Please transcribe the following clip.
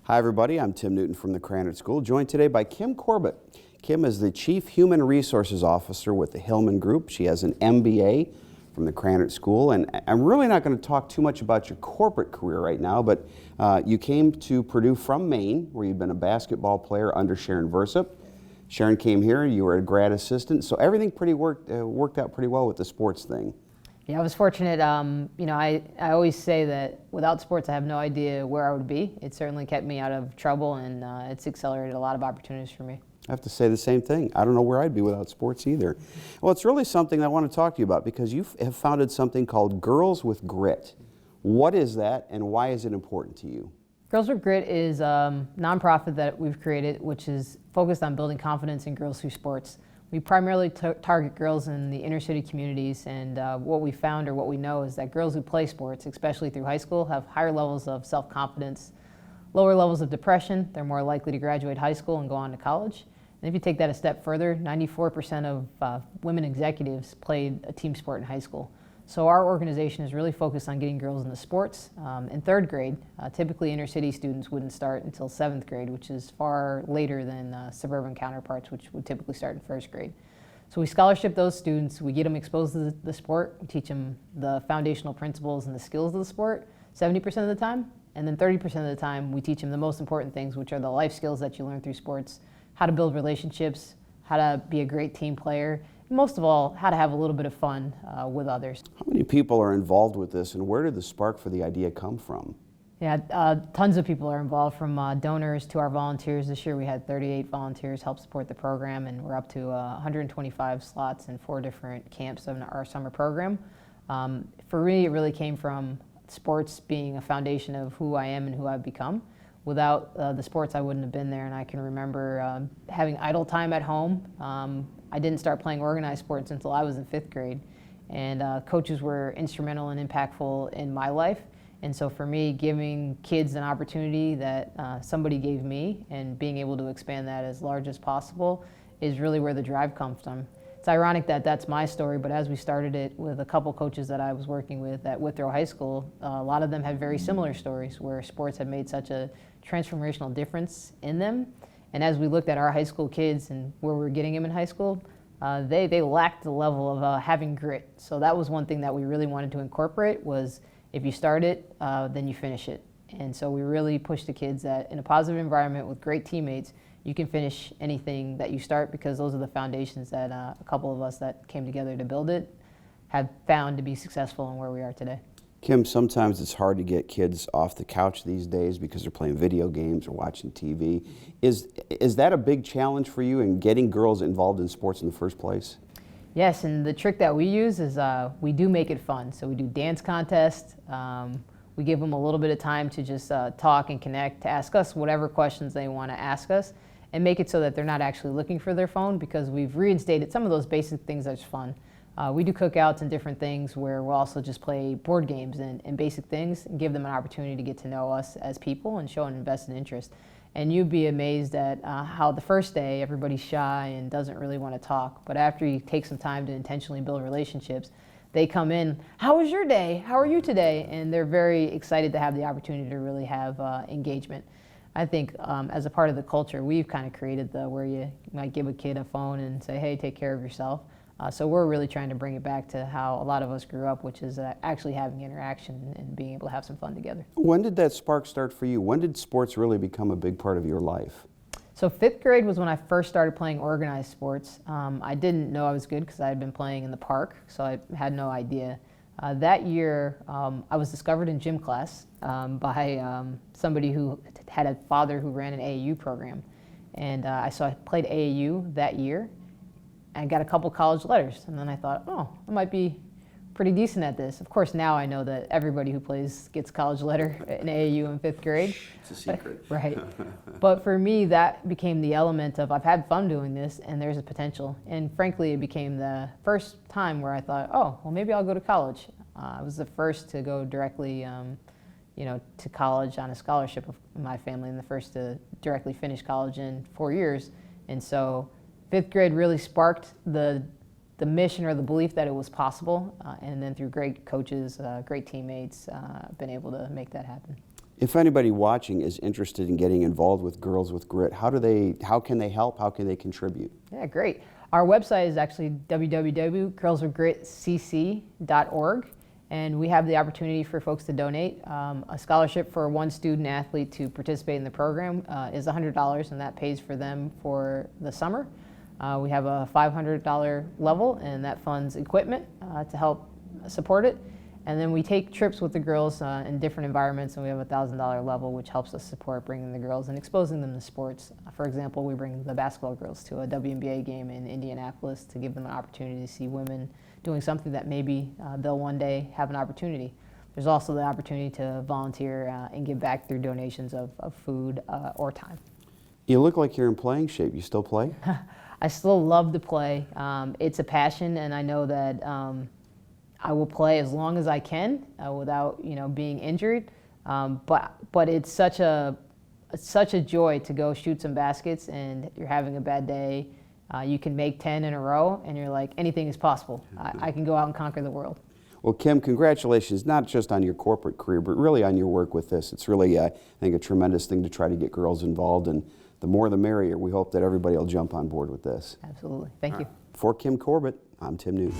Hi everybody, I'm Tim Newton from the Krannert School, joined today by Kim Corbitt. Kim is the Chief Human Resources Officer with the Hillman Group. She has an MBA from the Krannert School, and I'm really not going to talk too much about your corporate career right now, but you came to Purdue from Maine, where you'd been a basketball player under Sharon Versup. Sharon came here, you were a grad assistant, so everything worked out pretty well with the sports thing. Yeah, I was fortunate. I always say that without sports, I have no idea where I would be. It certainly kept me out of trouble, and it's accelerated a lot of opportunities for me. I have to say the same thing. I don't know where I'd be without sports either. Well, it's really something I want to talk to you about because you have founded something called Girls with Grit. What is that, and why is it important to you? Girls with Grit is a nonprofit that we've created, which is focused on building confidence in girls through sports. We primarily target girls in the inner city communities, and what we found or what we know is that girls who play sports, especially through high school, have higher levels of self-confidence, lower levels of depression. They're more likely to graduate high school and go on to college. And if you take that a step further, 94% of women executives played a team sport in high school. So our organization is really focused on getting girls into sports. In third grade, typically inner city students wouldn't start until seventh grade, which is far later than suburban counterparts, which would typically start in first grade. So we scholarship those students, we get them exposed to the sport, we teach them the foundational principles and the skills of the sport 70% of the time, and then 30% of the time we teach them the most important things, which are the life skills that you learn through sports, how to build relationships, how to be a great team player, most of all, how to have a little bit of fun with others. How many people are involved with this, and where did the spark for the idea come from? Yeah, tons of people are involved, from donors to our volunteers. This year we had 38 volunteers help support the program, and we're up to 125 slots in 4 different camps of our summer program. For me, it really came from sports being a foundation of who I am and who I've become. Without the sports, I wouldn't have been there, and I can remember having idle time at home. I didn't start playing organized sports until I was in 5th grade, and coaches were instrumental and impactful in my life. And so for me, giving kids an opportunity that somebody gave me and being able to expand that as large as possible is really where the drive comes from. It's ironic that that's my story, but as we started it with a couple coaches that I was working with at Withrow High School, a lot of them had very similar stories where sports had made such a transformational difference in them. And as we looked at our high school kids and where we were getting them in high school, they lacked the level of having grit. So that was one thing that we really wanted to incorporate was if you start it, then you finish it. And so we really pushed the kids that in a positive environment with great teammates, you can finish anything that you start, because those are the foundations that a couple of us that came together to build it have found to be successful in where we are today. Kim, sometimes it's hard to get kids off the couch these days because they're playing video games or watching TV. Is that a big challenge for you in getting girls involved in sports in the first place? Yes, and the trick that we use is we do make it fun. So we do dance contests. We give them a little bit of time to just talk and connect, to ask us whatever questions they want to ask us, and make it so that they're not actually looking for their phone, because we've reinstated some of those basic things that's fun. We do cookouts and different things where we'll also just play board games and basic things and give them an opportunity to get to know us as people and show an invested interest. And you'd be amazed at how the first day everybody's shy and doesn't really want to talk. But after you take some time to intentionally build relationships, they come in, how was your day? How are you today? And they're very excited to have the opportunity to really have engagement. I think as a part of the culture, we've kind of created where you might give a kid a phone and say, hey, take care of yourself. So we're really trying to bring it back to how a lot of us grew up, which is actually having interaction and being able to have some fun together. When did that spark start for you? When did sports really become a big part of your life? So 5th grade was when I first started playing organized sports. I didn't know I was good because I had been playing in the park, so I had no idea. That year, I was discovered in gym class by somebody who had a father who ran an AAU program. And I played AAU that year. I got a couple college letters, and then I thought, oh, I might be pretty decent at this. Of course, now I know that everybody who plays gets college letter in AAU in 5th grade. It's a secret. Right. But for me, that became the element of I've had fun doing this, and there's a potential. And frankly, it became the first time where I thought, oh, well, maybe I'll go to college. I was the first to go directly to college on a scholarship of my family, and the first to directly finish college in 4 years. And so 5th grade really sparked the mission or the belief that it was possible, and then through great coaches, great teammates, I've been able to make that happen. If anybody watching is interested in getting involved with Girls with Grit, how can they help? How can they contribute? Yeah, great. Our website is actually www.girlswithgritcc.org, and we have the opportunity for folks to donate. A scholarship for one student athlete to participate in the program is $100, and that pays for them for the summer. We have a $500 level, and that funds equipment to help support it. And then we take trips with the girls in different environments, and we have a $1,000 level, which helps us support bringing the girls and exposing them to sports. For example, we bring the basketball girls to a WNBA game in Indianapolis to give them an opportunity to see women doing something that maybe they'll one day have an opportunity. There's also the opportunity to volunteer and give back through donations of food or time. You look like you're in playing shape. You still play? I still love to play. It's a passion, and I know that I will play as long as I can without being injured. But it's such a joy to go shoot some baskets, and you're having a bad day. You can make 10 in a row, and you're like, anything is possible. I can go out and conquer the world. Well, Kim, congratulations, not just on your corporate career, but really on your work with this. It's really, I think, a tremendous thing to try to get girls involved, and the more the merrier. We hope that everybody will jump on board with this. Absolutely. Thank you. For Kim Corbitt, I'm Tim Newton.